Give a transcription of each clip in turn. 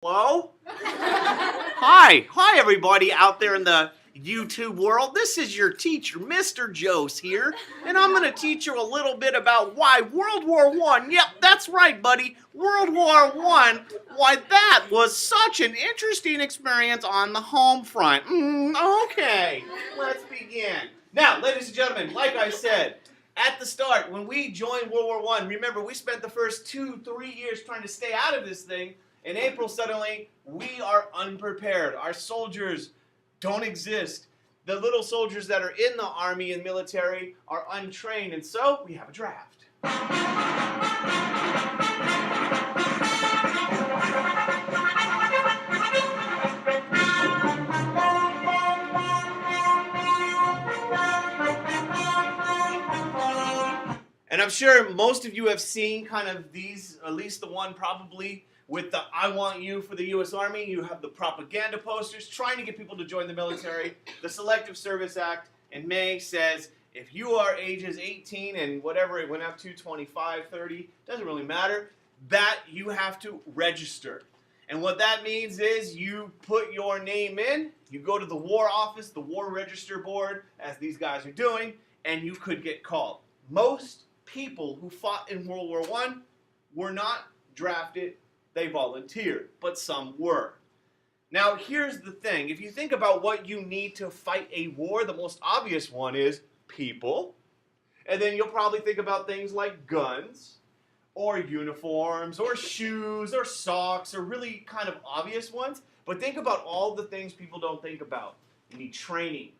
Hello? Hi everybody out there in the YouTube world. This is your teacher, Mr. Jose here, and I'm going to teach you a little bit about why World War I, yep, that's right, buddy, World War I, why that was such an interesting experience on the home front. Okay, let's begin. Now, ladies and gentlemen, like I said, at the start, when we joined World War I, remember, we spent the first 2-3 years trying to stay out of this thing. In April, suddenly, we are unprepared. Our soldiers don't exist. The little soldiers that are in the army and military are untrained, and so we have a draft. And I'm sure most of you have seen kind of these, at least the one probably, with the I Want You for the U.S. Army. You have the propaganda posters trying to get people to join the military. The Selective Service Act in May says if you are ages 18 and whatever it went up to, 25, 30, doesn't really matter, that you have to register. And what that means is you put your name in, you go to the War Office, the War Register Board, as these guys are doing, and you could get called. Most people who fought in World War I were not drafted. They volunteered, but some were. Now, here's the thing. If you think about what you need to fight a war, the most obvious one is people. And then you'll probably think about things like guns, or uniforms, or shoes, or socks, or really kind of obvious ones. But think about all the things people don't think about. You need training.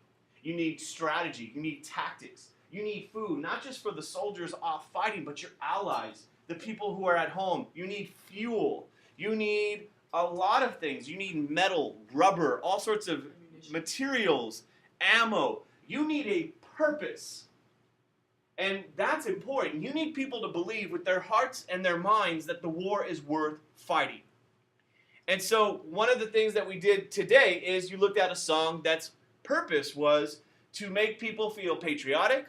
You need strategy. You need tactics. You need food, not just for the soldiers off fighting, but your allies. The people who are at home. You need fuel. You need a lot of things. You need metal, rubber, all sorts of materials, ammo. You need a purpose. And that's important. You need people to believe with their hearts and their minds that the war is worth fighting. And so one of the things that we did today is you looked at a song that's purpose was to make people feel patriotic,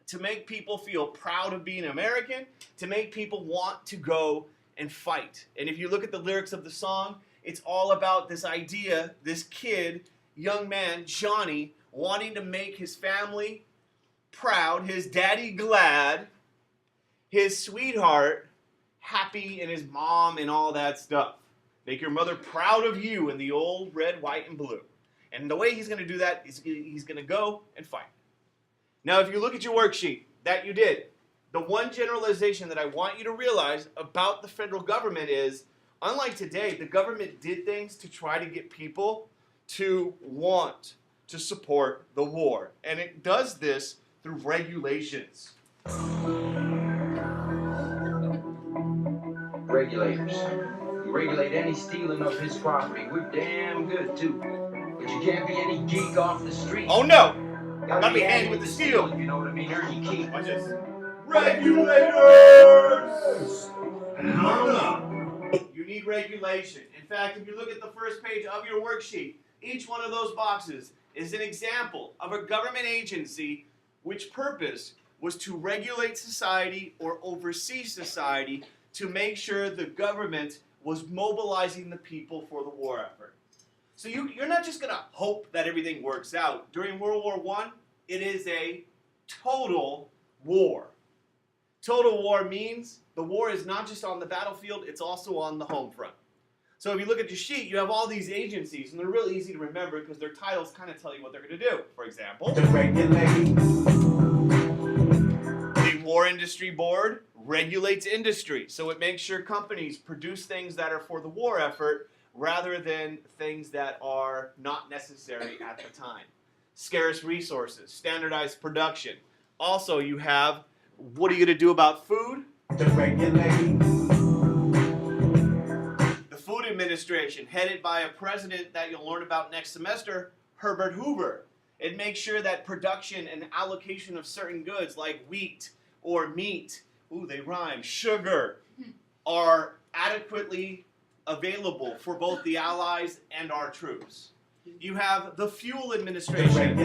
to make people feel proud of being American, to make people want to go and fight. And if you look at the lyrics of the song, it's all about this idea, this kid, young man, Johnny, wanting to make his family proud, his daddy glad, his sweetheart happy, and his mom and all that stuff. Make your mother proud of you in the old red, white, and blue. And the way he's going to do that is he's going to go and fight. Now, if you look at your worksheet that you did, the one generalization that I want you to realize about the federal government is, unlike today, the government did things to try to get people to want to support the war. And it does this through regulations. Regulators. You regulate any stealing of his property. We're damn good, too. But you can't be any geek off the street. Oh, no! Gotta be handy with the steel. You know what I mean? Earn your keep. Watch this. Regulators! You need regulation. In fact, if you look at the first page of your worksheet, each one of those boxes is an example of a government agency which purpose was to regulate society or oversee society to make sure the government was mobilizing the people for the war effort. So you're not just going to hope that everything works out. During World War I, it is a total war. Total war means the war is not just on the battlefield, it's also on the home front. So if you look at your sheet, you have all these agencies, and they're really easy to remember because their titles kind of tell you what they're going to do. For example, the War Industry Board regulates industry, so it makes sure companies produce things that are for the war effort rather than things that are not necessary at the time. Scarce resources, standardized production. Also, you have, what are you going to do about food? The Food Administration, headed by a president that you'll learn about next semester, Herbert Hoover. It makes sure that production and allocation of certain goods like wheat or meat, ooh, they rhyme, sugar, are adequately available for both the Allies and our troops. You have the Fuel Administration.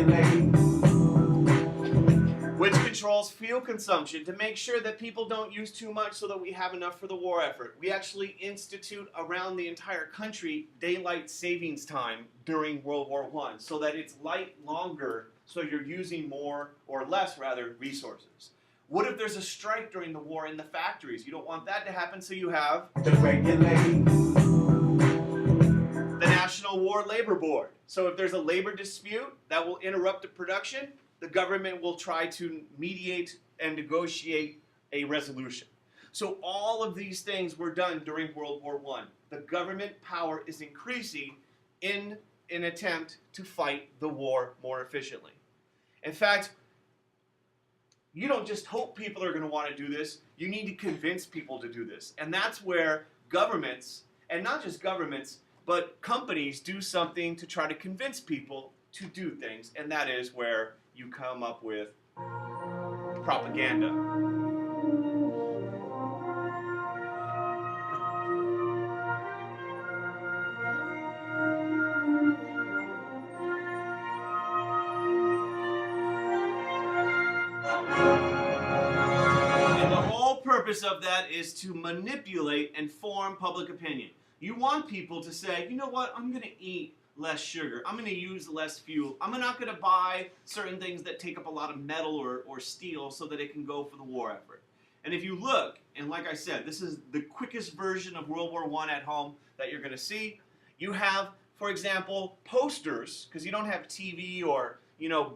which controls fuel consumption to make sure that people don't use too much so that we have enough for the war effort. We actually institute around the entire country daylight savings time during World War I so that it's light longer, so you're using more, or less rather, resources. What if there's a strike during the war in the factories? You don't want that to happen, so you have To regulate. the National War Labor Board. So if there's a labor dispute that will interrupt the production, the government will try to mediate and negotiate a resolution. So all of these things were done during World War I. The government power is increasing in an attempt to fight the war more efficiently. In fact, you don't just hope people are going to want to do this, you need to convince people to do this. And that's where governments, and not just governments, but companies do something to try to convince people to do things, and that is where you come up with propaganda. And the whole purpose of that is to manipulate and form public opinion. You want people to say, you know what, I'm going to eat less sugar. I'm going to use less fuel. I'm not going to buy certain things that take up a lot of metal or steel so that it can go for the war effort. And if you look, and like I said, this is the quickest version of World War I at home that you're going to see. You have, for example, posters, because you don't have TV or,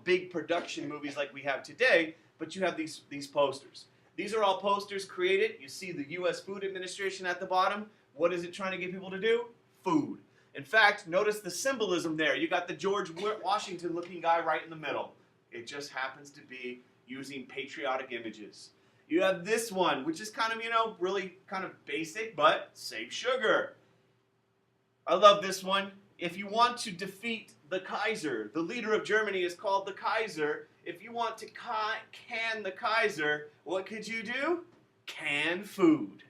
big production movies like we have today, but you have these posters. These are all posters created. You see the U.S. Food Administration at the bottom. What is it trying to get people to do? Food. In fact, notice the symbolism there. You got the George Washington looking guy right in the middle. It just happens to be using patriotic images. You have this one, which is kind of, really kind of basic, but save sugar. I love this one. If you want to defeat the Kaiser, the leader of Germany is called the Kaiser. If you want to can the Kaiser, what could you do? Can food.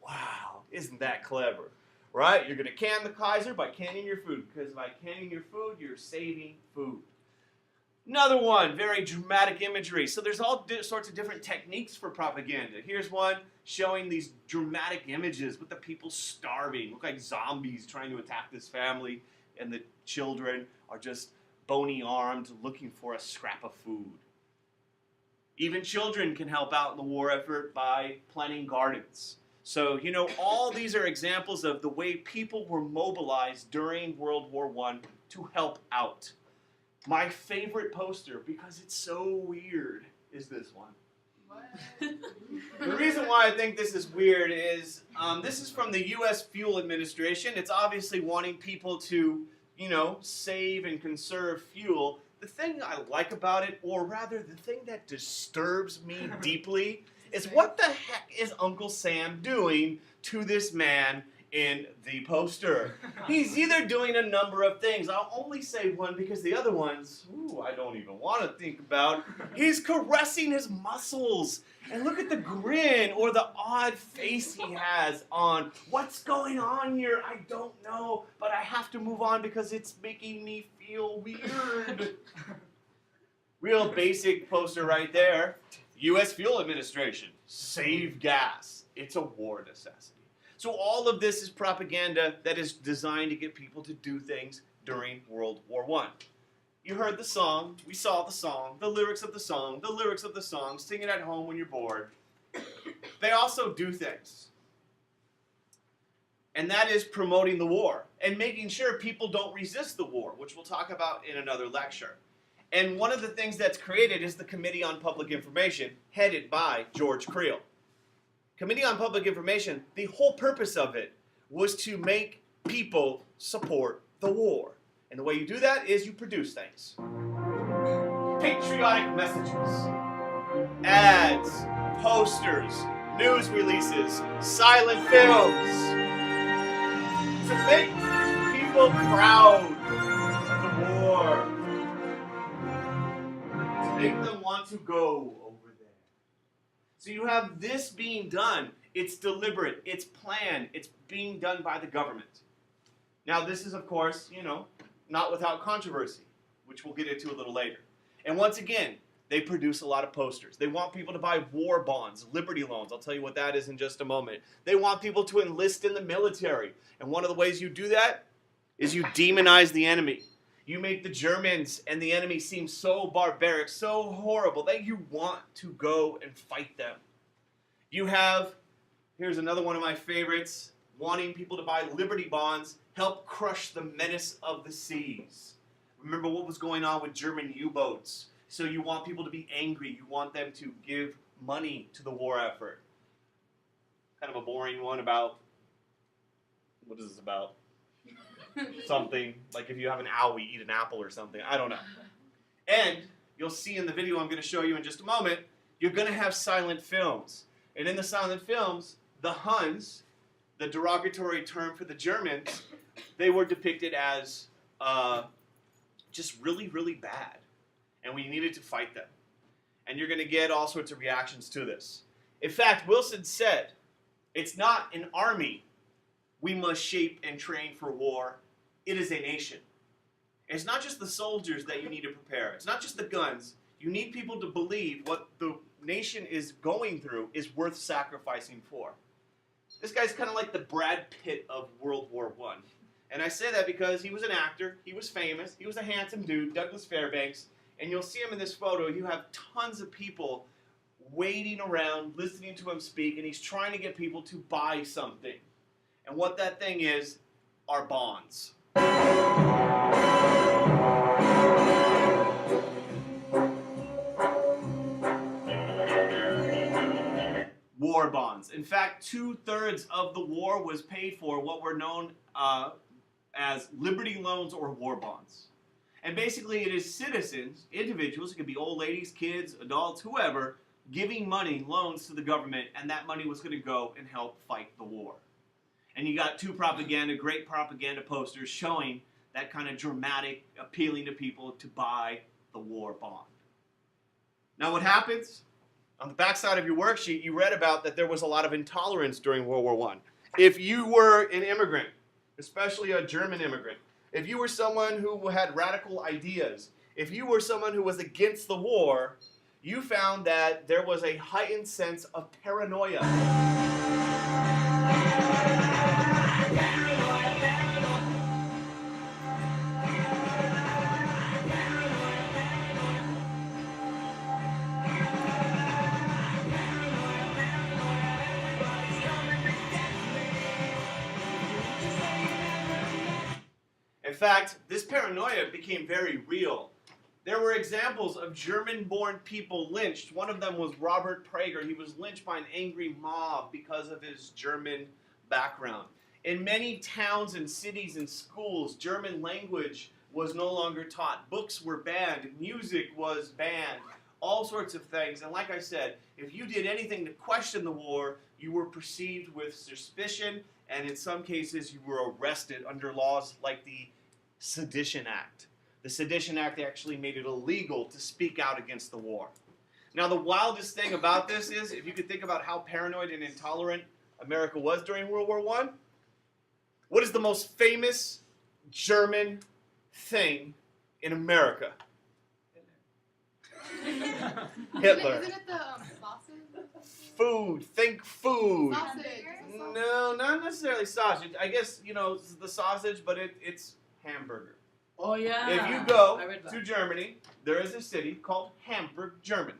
Wow, isn't that clever? Right? You're going to can the Kaiser by canning your food, because by canning your food, you're saving food. Another one, very dramatic imagery. So there's all sorts of different techniques for propaganda. Here's one showing these dramatic images with the people starving, look like zombies trying to attack this family, and the children are just bony-armed looking for a scrap of food. Even children can help out in the war effort by planting gardens. So, all these are examples of the way people were mobilized during World War I to help out. My favorite poster, because it's so weird, is this one. What? The reason why I think this is weird is this is from the U.S. Fuel Administration. It's obviously wanting people to, save and conserve fuel. The thing I like about it, or rather the thing that disturbs me deeply, is what the heck is Uncle Sam doing to this man in the poster? He's either doing a number of things. I'll only say one because the other ones, I don't even want to think about. He's caressing his muscles. And look at the grin or the odd face he has on. What's going on here? I don't know, but I have to move on because it's making me feel weird. Real basic poster right there. U.S. Fuel Administration, save gas. It's a war necessity. So all of this is propaganda that is designed to get people to do things during World War I. You heard the song, we saw the song, the lyrics of the song, sing it at home when you're bored. They also do things. And that is promoting the war and making sure people don't resist the war, which we'll talk about in another lecture. And one of the things that's created is the Committee on Public Information, headed by George Creel. Committee on Public Information, the whole purpose of it was to make people support the war. And the way you do that is you produce things. Patriotic messages, ads, posters, news releases, silent films. To make people proud of the war. Make them want to go over there. So you have this being done. It's deliberate. It's planned. It's being done by the government. Now this is, of course, not without controversy, which we'll get into a little later. And once again, They produce a lot of posters. They want people to buy war bonds, liberty loans. I'll tell you what that is in just a moment. They want people to enlist in the military. And one of the ways you do that is you demonize the enemy. You make the Germans and the enemy seem so barbaric, so horrible, that you want to go and fight them. You have, here's another one of my favorites, wanting people to buy liberty bonds, help crush the menace of the seas. Remember what was going on with German U-boats. So you want people to be angry. You want them to give money to the war effort. Kind of a boring one about, what is this about? Something, like if you have an owl, you eat an apple or something. I don't know. And you'll see in the video I'm going to show you in just a moment, you're going to have silent films. And in the silent films, the Huns, the derogatory term for the Germans, they were depicted as just really, really bad. And we needed to fight them. And you're going to get all sorts of reactions to this. In fact, Wilson said, it's not an army we must shape and train for war. It is a nation. It's not just the soldiers that you need to prepare. It's not just the guns. You need people to believe what the nation is going through is worth sacrificing for. This guy's kind of like the Brad Pitt of World War I. And I say that because he was an actor. He was famous. He was a handsome dude, Douglas Fairbanks. And you'll see him in this photo. You have tons of people waiting around, listening to him speak, and he's trying to get people to buy something. And what that thing is are bonds. War bonds. In fact, 2/3 of the war was paid for what were known as liberty loans or war bonds. And basically it is citizens, individuals, it could be old ladies, kids, adults, whoever, giving money, loans to the government, and that money was going to go and help fight the war. And you got great propaganda posters showing that kind of dramatic, appealing to people to buy the war bond. Now what happens? On the back side of your worksheet, you read about that there was a lot of intolerance during World War I. If you were an immigrant, especially a German immigrant, if you were someone who had radical ideas, if you were someone who was against the war, you found that there was a heightened sense of paranoia. In fact, this paranoia became very real. There were examples of German-born people lynched. One of them was Robert Prager. He was lynched by an angry mob because of his German background. In many towns and cities and schools, German language was no longer taught. Books were banned. Music was banned. All sorts of things. And like I said, if you did anything to question the war, you were perceived with suspicion, and in some cases you were arrested under laws like the Sedition Act. The Sedition Act actually made it illegal to speak out against the war. Now, the wildest thing about this is, if you could think about how paranoid and intolerant America was during World War I, what is the most famous German thing in America? Hitler. Isn't it the sausage? Food. Think food. Sausage. No, not necessarily sausage. I guess, the sausage, but it's hamburger. Oh, yeah. If you go to Germany, there is a city called Hamburg, Germany.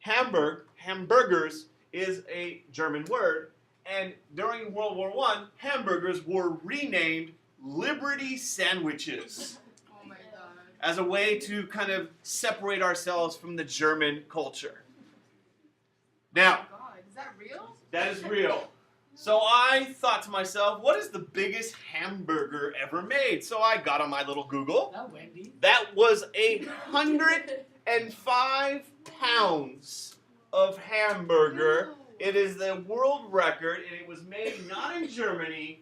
Hamburgers is a German word, and during World War I, hamburgers were renamed Liberty Sandwiches Oh my god. as a way to kind of separate ourselves from the German culture. Now, Oh my god, is that real? that is real. So I thought to myself, what is the biggest hamburger ever made? So I got on my little Google. Not Wendy. That was 105 pounds of hamburger. It is the world record, and it was made not in Germany,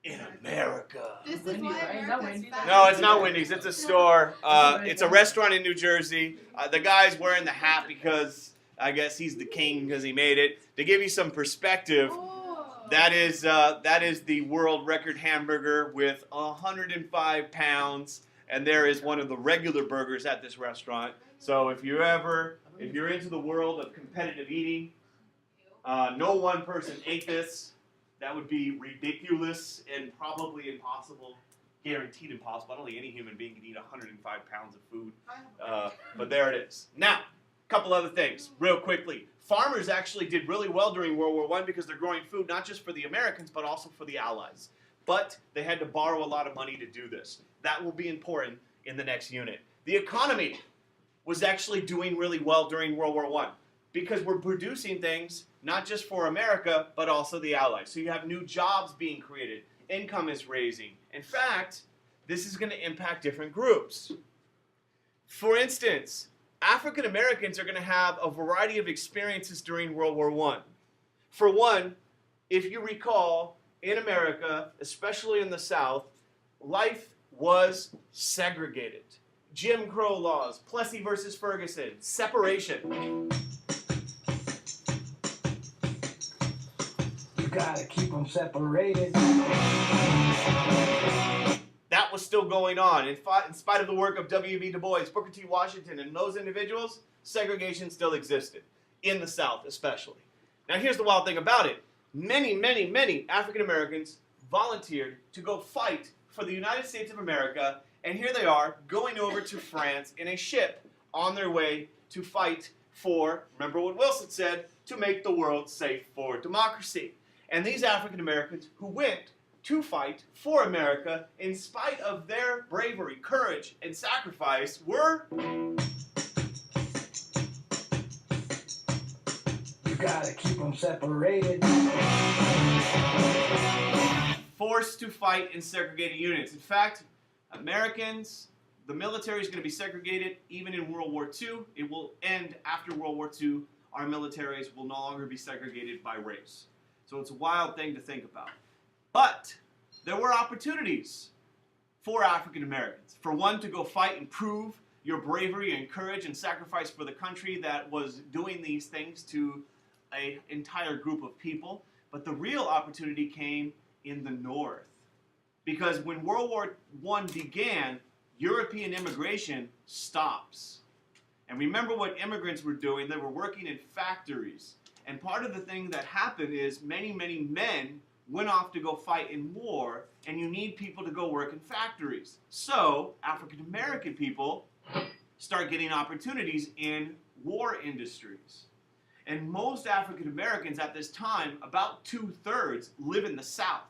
in America. This is Wendy's, why right? Is that America's Wendy's? fat. No, it's not Wendy's. It's a store. It's a restaurant in New Jersey. The guy's wearing the hat because I guess he's the king because he made it. To give you some perspective, Oh. that is the world record hamburger with 105 pounds. and there is one of the regular burgers at this restaurant. So if you're into the world of competitive eating, no one person ate this. That would be ridiculous and probably impossible, guaranteed impossible. I don't think any human being can eat 105 pounds of food, but there it is. Now, a couple other things, real quickly. Farmers actually did really well during World War I because they're growing food not just for the Americans, but also for the Allies. But they had to borrow a lot of money to do this. That will be important in the next unit. The economy was actually doing really well during World War I because we're producing things not just for America, but also the Allies. So you have new jobs being created. Income is raising. In fact, this is going to impact different groups. For instance, African Americans are going to have a variety of experiences during World War I. For one, if you recall, in America, especially in the South, life was segregated. Jim Crow laws, Plessy versus Ferguson, separation. You gotta keep them separated. That was still going on. In spite of the work of W.B. Du Bois, Booker T. Washington, and those individuals, segregation still existed, in the South especially. Now here's the wild thing about it. Many, many, many African Americans volunteered to go fight for the United States of America, and here they are going over to France in a ship on their way to fight for, remember what Wilson said, to make the world safe for democracy. And these African Americans who went to fight for America, in spite of their bravery, courage, and sacrifice, were... You gotta keep them separated. forced to fight in segregated units. In fact, Americans, the military is going to be segregated even in World War II. It will end after World War II. Our militaries will no longer be segregated by race. So it's a wild thing to think about. But there were opportunities for African Americans. For one, to go fight and prove your bravery and courage and sacrifice for the country that was doing these things to an entire group of people. But the real opportunity came in the North. Because when World War I began, European immigration stops. And remember what immigrants were doing. They were working in factories. And part of the thing that happened is many, many men went off to go fight in war, and you need people to go work in factories. So African American people start getting opportunities in war industries. And most African Americans at this time, about 2/3, live in the South,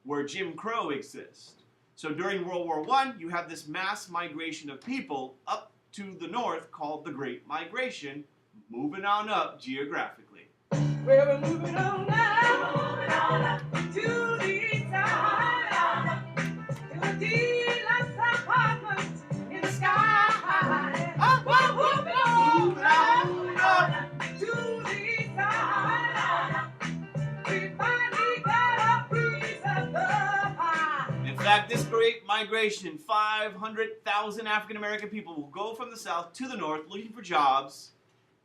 where Jim Crow exists. So during World War I, you have this mass migration of people up to the north called the Great Migration, moving on up geographically. Well, we're moving on now to the east side, to a deluxe apartment in the sky. We're moving on to the east side. We finally got a piece of the pie. In fact, this Great Migration, 500,000 African American people will go from the south to the north looking for jobs,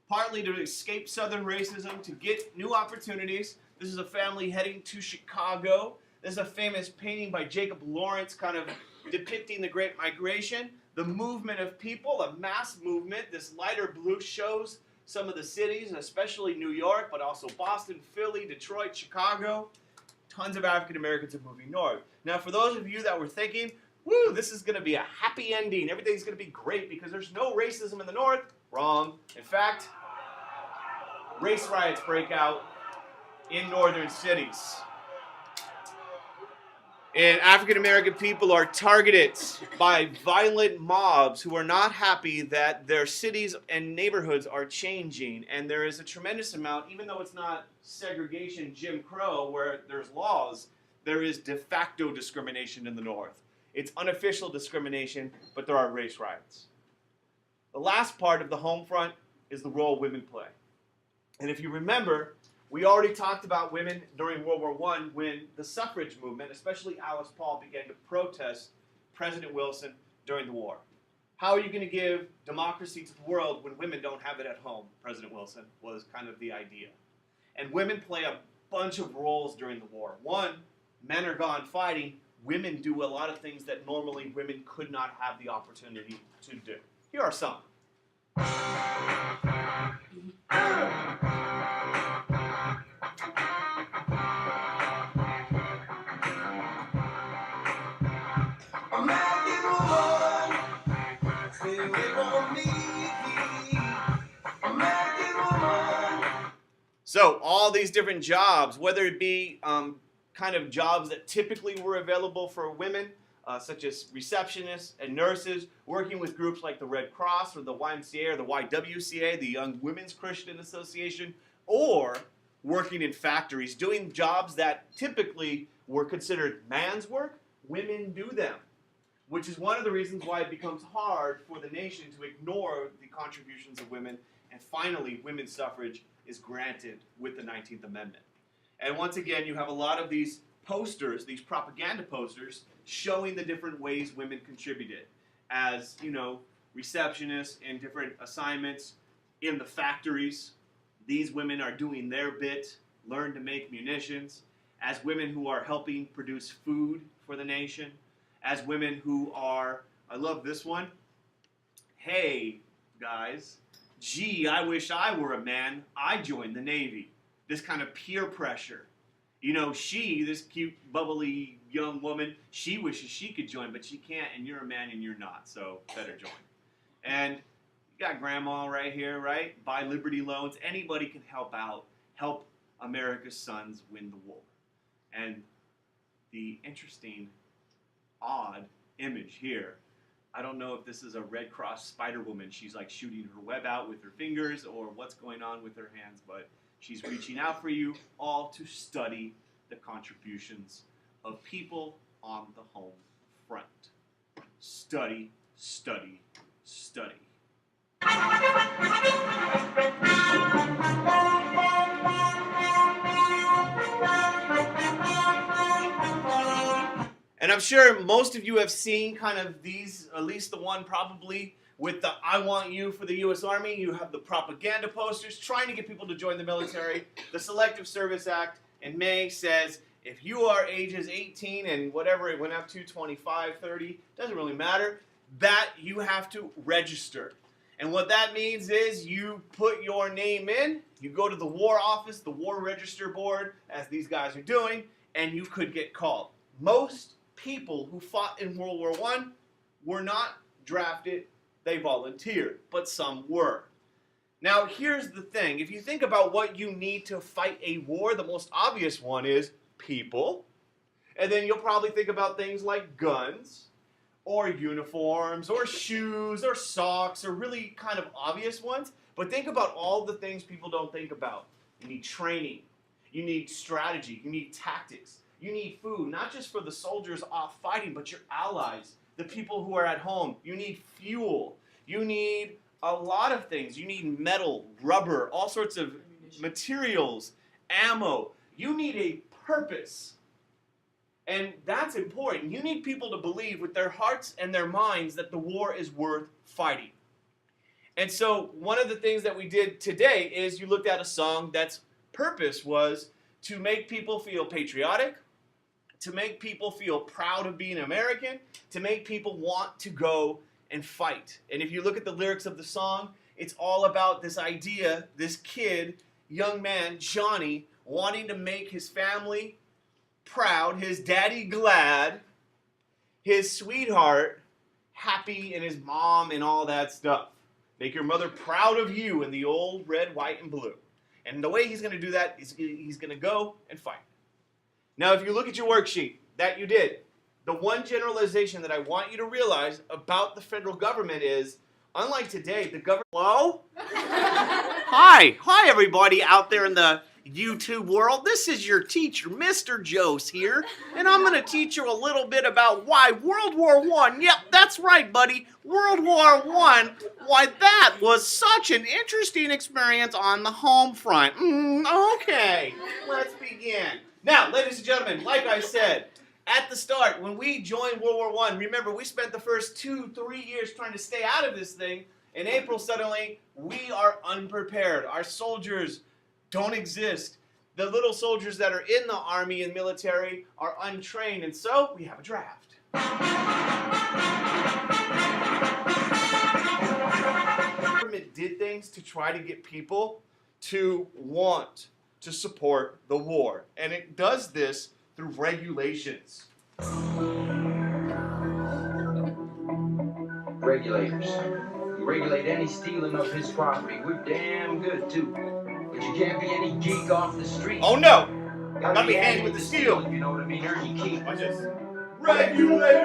partly to escape Southern racism, to get new opportunities. This is a family heading to Chicago. There's a famous painting by Jacob Lawrence kind of depicting the Great Migration. The movement of people, a mass movement. This lighter blue shows some of the cities, especially New York, but also Boston, Philly, Detroit, Chicago. Tons of African Americans are moving north. Now, for those of you that were thinking, woo, this is going to be a happy ending, everything's going to be great because there's no racism in the north, wrong. In fact, race riots break out in northern cities. And African American people are targeted by violent mobs who are not happy that their cities and neighborhoods are changing. And there is a tremendous amount, even though it's not segregation, Jim Crow, where there's laws, there is de facto discrimination in the North. It's unofficial discrimination, but there are race riots. The last part of the home front is the role women play. And if you remember, we already talked about women during World War I when the suffrage movement, especially Alice Paul, began to protest President Wilson during the war. How are you going to give democracy to the world when women don't have it at home, President Wilson, was kind of the idea. And women play a bunch of roles during the war. One, men are gone fighting. women do a lot of things that normally women could not have the opportunity to do. Here are some. American woman, stay away from me. American woman. So all these different jobs, whether it be kind of jobs that typically were available for women, such as receptionists and nurses, working with groups like the Red Cross or the YMCA or the YWCA, the Young Women's Christian Association, or working in factories, doing jobs that typically were considered man's work, women do them, which is one of the reasons why it becomes hard for the nation to ignore the contributions of women. And finally, women's suffrage is granted with the 19th Amendment. And once again, you have a lot of these posters, these propaganda posters, showing the different ways women contributed as, receptionists in different assignments in the factories. These women are doing their bit, learn to make munitions, as women who are helping produce food for the nation, as women who are, I love this one, hey, guys, gee, I wish I were a man, I joined the Navy. This kind of peer pressure. She, this cute, bubbly young woman, she wishes she could join, but she can't, and you're a man and you're not, so better join. And you got grandma right here, right? Buy Liberty loans. Anybody can help out, help America's sons win the war. And the interesting, odd image here, I don't know if this is a Red Cross Spider Woman. She's like shooting her web out with her fingers or what's going on with her hands, but she's reaching out for you all to study the contributions of people on the home front. Study, study, study. And I'm sure most of you have seen kind of these, at least the one probably, with the I want you for the U.S. Army. You have the propaganda posters trying to get people to join the military. The Selective Service Act in May says if you are ages 18 and whatever it went up to, 25, 30, doesn't really matter, that you have to register. And what that means is you put your name in, you go to the War Office, the War Register Board, as these guys are doing, and you could get called. Most people who fought in World War I were not drafted, they volunteered, but some were. Now, here's the thing. If you think about what you need to fight a war, the most obvious one is people. And then you'll probably think about things like guns, or uniforms, or shoes, or socks, or really kind of obvious ones. But think about all the things people don't think about. You need training. You need strategy. You need tactics. You need food, not just for the soldiers off fighting, but your allies, the people who are at home. You need fuel. You need a lot of things. You need metal, rubber, all sorts of materials, ammo. You need a purpose. And that's important. You need people to believe with their hearts and their minds that the war is worth fighting. And so one of the things that we did today is you looked at a song that's purpose was to make people feel patriotic, to make people feel proud of being American, to make people want to go and fight. And if you look at the lyrics of the song, it's all about this idea, this kid, young man, Johnny, wanting to make his family proud, his daddy glad, his sweetheart happy, and his mom and all that stuff. Make your mother proud of you in the old red, white, and blue. And the way he's going to do that is he's going to go and fight. Now, if you look at your worksheet that you did, the one generalization that I want you to realize about the federal government is, unlike today, the government... Hello? Hi everybody out there in the YouTube world. This is your teacher, Mr. Jose here, and I'm going to teach you a little bit about why World War I, yep, that's right, buddy, World War I, why that was such an interesting experience on the home front. Okay, let's begin. Now, ladies and gentlemen, like I said, at the start, when we joined World War I, remember, we spent the first 2-3 years trying to stay out of this thing. In April, suddenly, we are unprepared. Our soldiers don't exist. the little soldiers that are in the army and military are untrained, and so we have a draft. The government did things to try to get people to want to support the war, and it does this through regulations. Regulators. You regulate any stealing of his property. We're damn good, too. But you can't be any geek off the street. Oh no! Gotta be handy with the steel. If you know what I mean. Earn your keep. Watch this. Regulators!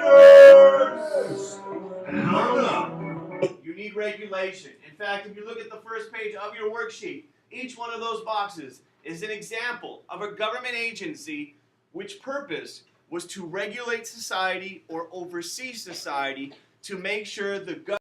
You need regulation. In fact, if you look at the first page of your worksheet, each one of those boxes is an example of a government agency which purpose was to regulate society or oversee society to make sure the government